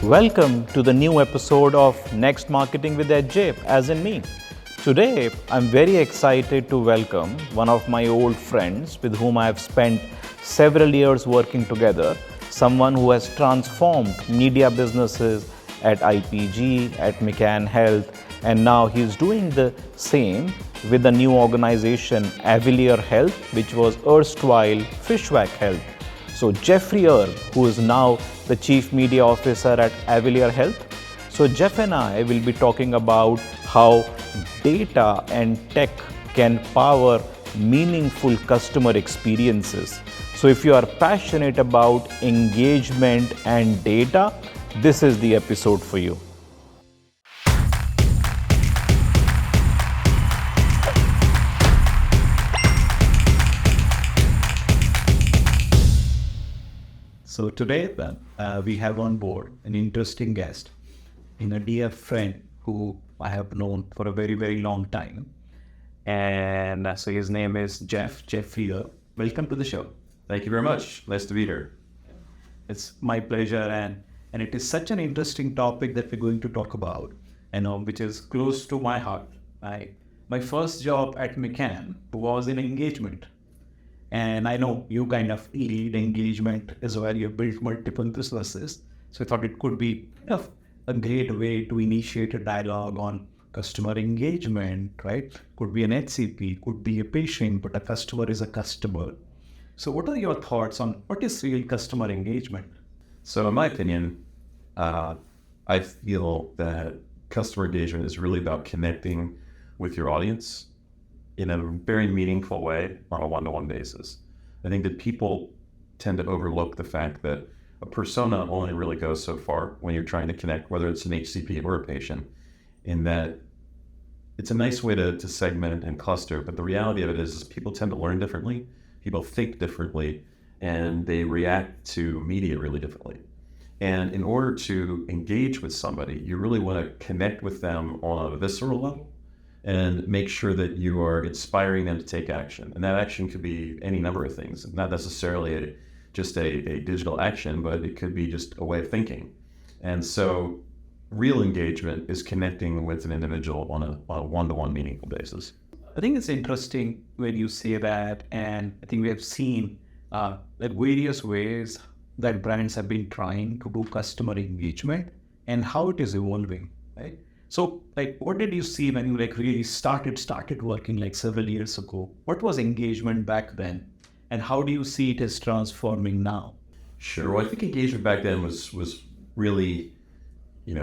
Welcome to the new episode of Next Marketing with AJ, as in me. Today, I'm very excited to welcome one of my old friends with whom I have spent several years working together, someone who has transformed media businesses at IPG, at Avalere Health, and now he's doing the same with the new organization Avalere Health, which was erstwhile Fishwack Health. So Jeffrey Erb, who is now the Chief Media Officer at Avalere Health. So Jeff and I will be talking about how data and tech can power meaningful customer experiences. So if you are passionate about engagement and data, this is the episode for you. So today we have on board an interesting guest, a dear friend who I have known for a very, very long time. And so his name is Jeffrey Erb. Welcome to the show. Thank you very much. Nice to be here. It's my pleasure, and it is such an interesting topic that we're going to talk about, which is close to my heart. My first job at McCann was in engagement. And I know you kind of lead engagement as well. You built multiple businesses. So I thought it could be a great way to initiate a dialogue on customer engagement, right? Could be an HCP, could be a patient, but a customer is a customer. So what are your thoughts on what is real customer engagement? So in my opinion, I feel that customer engagement is really about connecting with your audience in a very meaningful way on a one-to-one basis. I think that people tend to overlook the fact that a persona only really goes so far when you're trying to connect, whether it's an HCP or a patient, in that it's a nice way to segment and cluster, but the reality of it is people tend to learn differently, people think differently, and they react to media really differently. And in order to engage with somebody, you really want to connect with them on a visceral level and make sure that you are inspiring them to take action. And that action could be any number of things, not necessarily just a digital action, but it could be just a way of thinking. And so real engagement is connecting with an individual on a one-to-one meaningful basis. I think it's interesting when you say that, and I think we have seen various ways that brands have been trying to do customer engagement and how it is evolving, right? So, what did you see when you really started working several years ago? What was engagement back then, and how do you see it as transforming now? Sure. Well, I think engagement back then was really,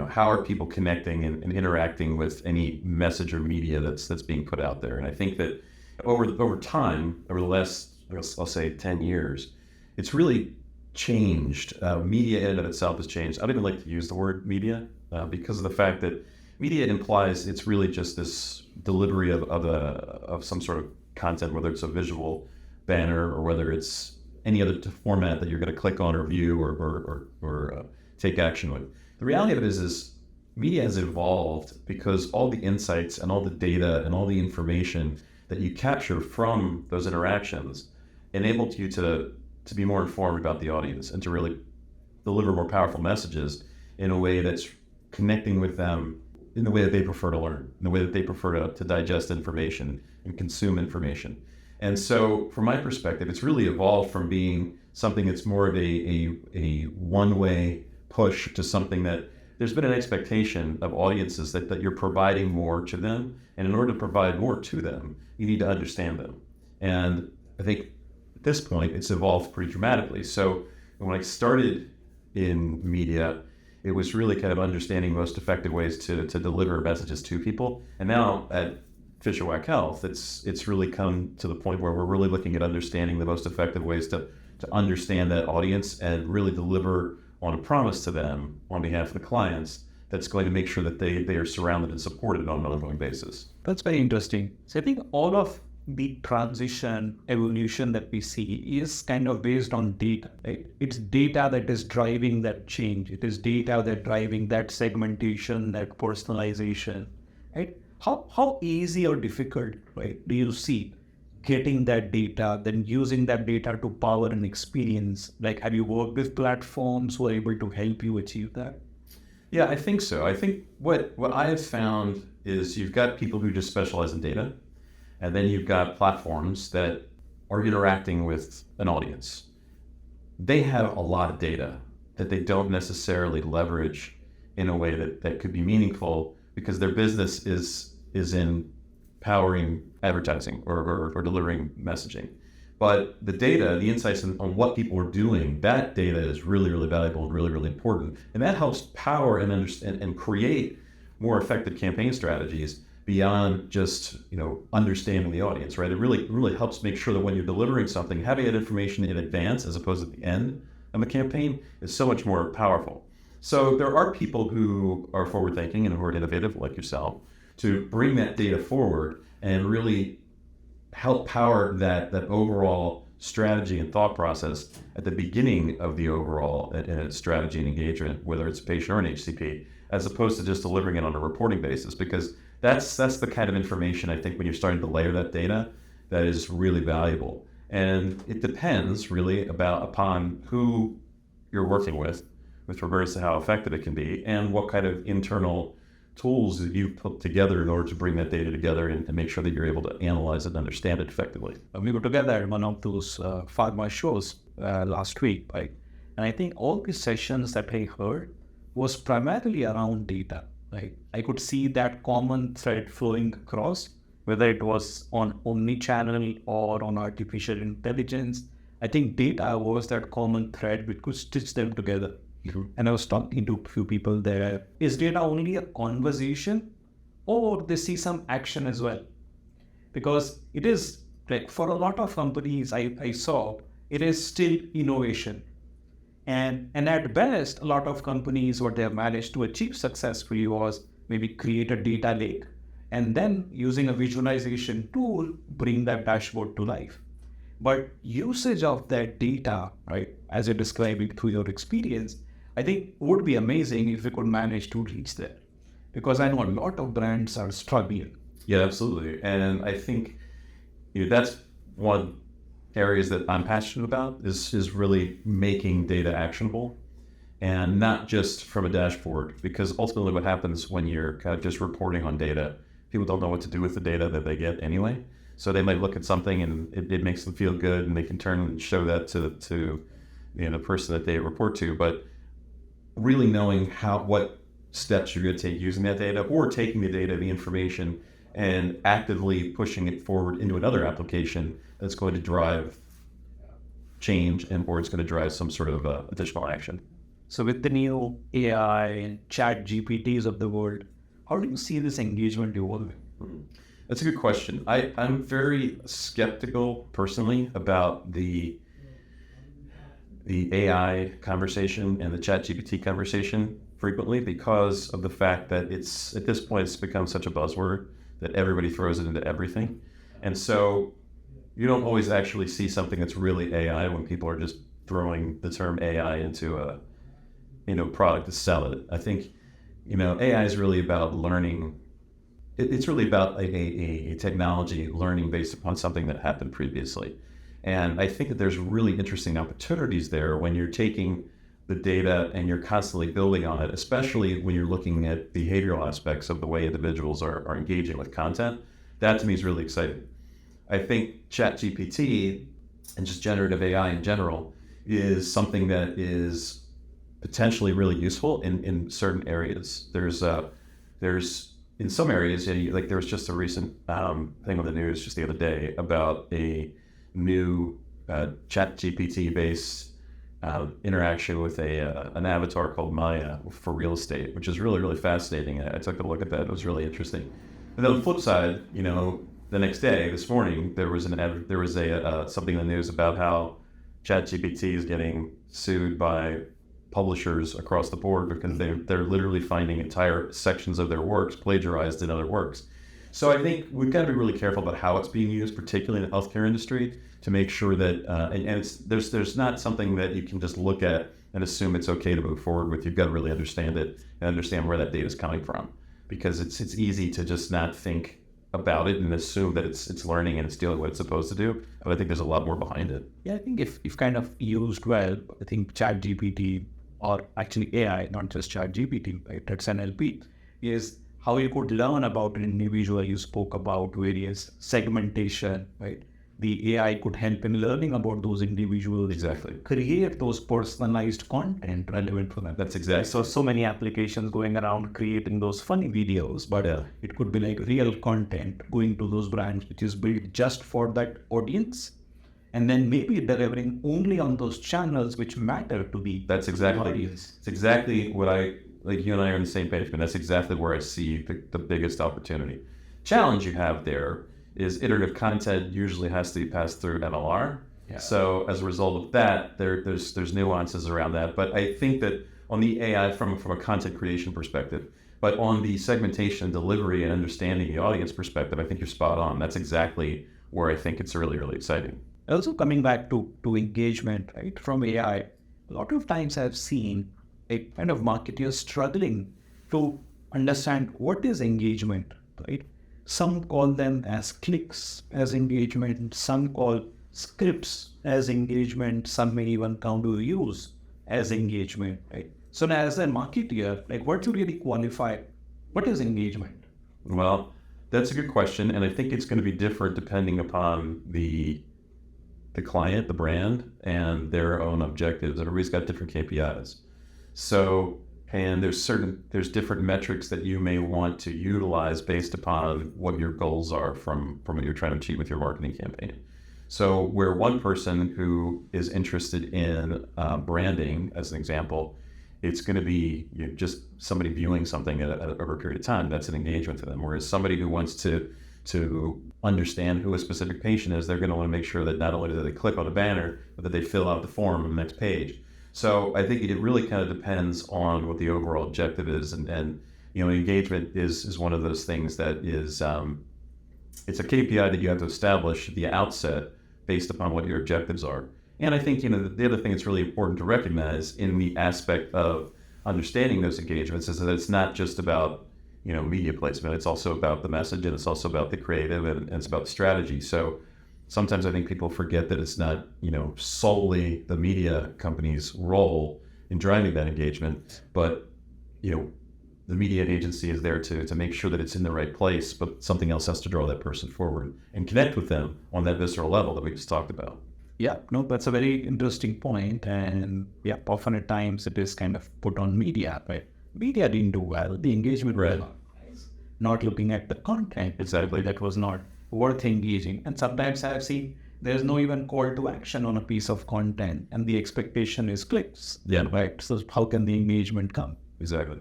how are people connecting and interacting with any message or media that's being put out there? And I think that over time, over the last, I'll say 10 years, it's really changed. Media in and of itself has changed. I don't even like to use the word media because of the fact that media implies it's really just this delivery of some sort of content, whether it's a visual banner or whether it's any other format that you're going to click on or view or take action with. The reality of it is media has evolved because all the insights and all the data and all the information that you capture from those interactions enabled you to be more informed about the audience and to really deliver more powerful messages in a way that's connecting with them in the way that they prefer to learn, in the way that they prefer to digest information and consume information. And so from my perspective, it's really evolved from being something that's more of a one-way push to something that there's been an expectation of audiences that you're providing more to them. And in order to provide more to them, you need to understand them. And I think at this point, it's evolved pretty dramatically. So when I started in media, it was really kind of understanding most effective ways to deliver messages to people. And now at Fishwack Health, it's really come to the point where we're really looking at understanding the most effective ways to understand that audience and really deliver on a promise to them on behalf of the clients that's going to make sure that they are surrounded and supported on an ongoing basis. That's very interesting. So I think all of the transition evolution that we see is kind of based on data, right? It's data that is driving that change. It is data that driving that segmentation, that personalization, right? How easy or difficult, right, do you see getting that data, then using that data to power an experience? Have you worked with platforms who are able to help you achieve that? Yeah, I think so. I think what I have found is you've got people who just specialize in data, and then you've got platforms that are interacting with an audience. They have a lot of data that they don't necessarily leverage in a way that could be meaningful because their business is in powering advertising or delivering messaging. But the data, the insights on what people are doing, that data is really, really valuable and really, really important. And that helps power and understand and create more effective campaign strategies beyond just, understanding the audience, right? It really helps make sure that when you're delivering something, having that information in advance as opposed to the end of the campaign is so much more powerful. So there are people who are forward thinking and who are innovative like yourself to bring that data forward and really help power that overall strategy and thought process at the beginning of the overall strategy and engagement, whether it's a patient or an HCP, as opposed to just delivering it on a reporting basis, because that's the kind of information I think when you're starting to layer that data that is really valuable. And it depends really upon who you're working with regards to how effective it can be and what kind of internal tools that you put together in order to bring that data together and make sure that you're able to analyze it and understand it effectively. We were together at one of those pharma shows last week, right? And I think all the sessions that I heard was primarily around data, right? I could see that common thread flowing across, whether it was on omni-channel or on artificial intelligence. I think data was that common thread which could stitch them together. And I was talking to a few people there. Is data only a conversation or they see some action as well? Because it is, like, for a lot of companies I saw, it is still innovation. And at best, a lot of companies, what they have managed to achieve successfully was maybe create a data lake and then using a visualization tool, bring that dashboard to life. But usage of that data, right, as you're describing through your experience, I think would be amazing if we could manage to reach there. Because I know a lot of brands are struggling. Yeah, absolutely. And I think that's one areas that I'm passionate about is really making data actionable and not just from a dashboard, because ultimately what happens when you're kind of just reporting on data, people don't know what to do with the data that they get anyway. So they might look at something and it makes them feel good and they can turn and show that to the person that they report to. But really knowing what steps you're going to take using that data or taking the data, the information, and actively pushing it forward into another application that's going to drive change or it's going to drive some sort of additional action. So with the new AI and chat GPTs of the world, how do you see this engagement evolving? That's a good question. I'm very skeptical personally about the AI conversation and the chat GPT conversation frequently because of the fact that it's, at this point, it's become such a buzzword that everybody throws it into everything. And so you don't always actually see something that's really AI when people are just throwing the term AI into a product to sell it. I think AI is really about learning. It's really about a technology learning based upon something that happened previously. And I think that there's really interesting opportunities there when you're taking the data and you're constantly building on it, especially when you're looking at behavioral aspects of the way individuals are engaging with content. That to me is really exciting. I think ChatGPT and just generative AI in general is something that is potentially really useful in certain areas. There's in some areas, like there was just a recent thing on the news just the other day about a new ChatGPT based interaction with an avatar called Maya for real estate, which is really, really fascinating. I took a look at that. It was really interesting. And then on the flip side, the next day, this morning, there was something in the news about how ChatGPT is getting sued by publishers across the board because they're literally finding entire sections of their works plagiarized in other works. So I think we've got to be really careful about how it's being used, particularly in the healthcare industry, to make sure that there's not something that you can just look at and assume it's okay to move forward with. You've got to really understand it and understand where that data is coming from, because it's easy to just not think about it and assume that it's learning and it's doing what it's supposed to do. But I think there's a lot more behind it. Yeah, I think if kind of used well, I think ChatGPT or actually AI, not just ChatGPT, right? That's NLP, is how you could learn about an individual. You spoke about various segmentation, right? The AI could help in learning about those individuals. Exactly. Create those personalized content relevant for them. That's exactly. So many applications going around creating those funny videos, but it could be like real content going to those brands, which is built just for that audience. And then maybe delivering only on those channels which matter to the audience. It's exactly what like you and I are on the same page, but that's exactly where I see the biggest opportunity. Challenge you have there is iterative content usually has to be passed through MLR. Yeah. So as a result of that, there's nuances around that. But I think that on the AI from a content creation perspective, but on the segmentation, delivery, and understanding the audience perspective, I think you're spot on. That's exactly where I think it's really, really exciting. Also coming back to engagement, right? From AI, a lot of times I've seen a kind of marketer struggling to understand what is engagement, right? Some call them as clicks as engagement, some call scripts as engagement, some may even count to use as engagement, right? So now as a marketer, like what to really qualify, what is engagement? Well, that's a good question. And I think it's going to be different depending upon the client, the brand, and their own objectives. Everybody's got different KPIs. So, and there's different metrics that you may want to utilize based upon what your goals are from what you're trying to achieve with your marketing campaign. So where one person who is interested in branding, as an example, it's going to be just somebody viewing something over a period of time. That's an engagement to them. Whereas somebody who wants to understand who a specific patient is, they're going to want to make sure that not only do they click on a banner, but that they fill out the form on the next page. So I think it really kind of depends on what the overall objective is. And engagement is one of those things that is, it's a KPI that you have to establish at the outset based upon what your objectives are. And I think, the other thing that's really important to recognize in the aspect of understanding those engagements is that it's not just about, media placement. It's also about the message, and it's also about the creative, and it's about the strategy. So sometimes I think people forget that it's not, solely the media company's role in driving that engagement, but, the media agency is there to make sure that it's in the right place, but something else has to draw that person forward and connect with them on that visceral level that we just talked about. Yeah, no, that's a very interesting point. And yeah, often at times it is kind of put on media, right? Media didn't do well. The engagement was not looking at the content. Exactly. That was not worth engaging. And sometimes I've seen there's no even call to action on a piece of content, and the expectation is clicks. Yeah. Right. So how can the engagement come? Exactly.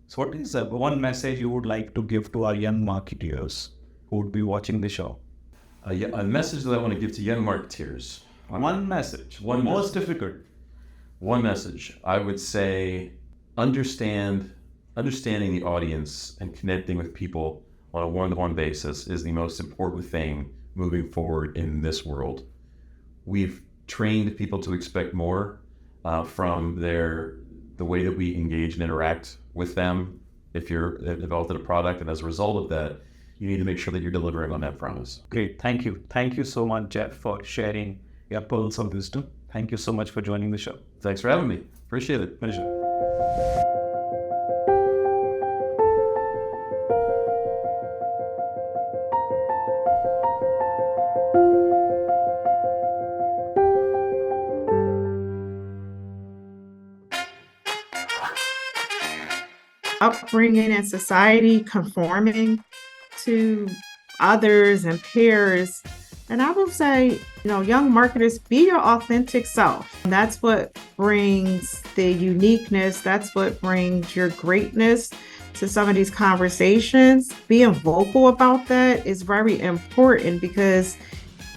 So what is one message you would like to give to our young marketeers who would be watching the show? A message that I want to give to young marketeers. One message. Most difficult. One message. I would say understanding the audience and connecting with people on a one-to-one basis is the most important thing moving forward in this world. We've trained people to expect more from the way that we engage and interact with them if you're developing a product, and as a result of that, you need to make sure that you're delivering on that promise. Great. Thank you. Thank you so much, Jeff, for sharing your pearls of wisdom. Thank you so much for joining the show. Thanks for having me. Appreciate it. Pleasure. Upbringing in society, conforming to others and peers. And I would say, young marketers, be your authentic self. That's what brings the uniqueness. That's what brings your greatness to some of these conversations. Being vocal about that is very important, because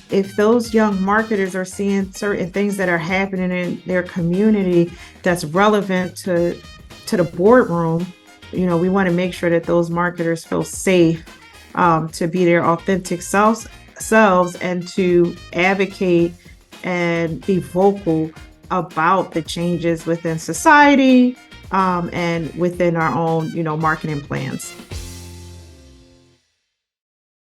if those young marketers are seeing certain things that are happening in their community that's relevant to the boardroom, we want to make sure that those marketers feel safe to be their authentic selves and to advocate and be vocal about the changes within society and within our own, marketing plans.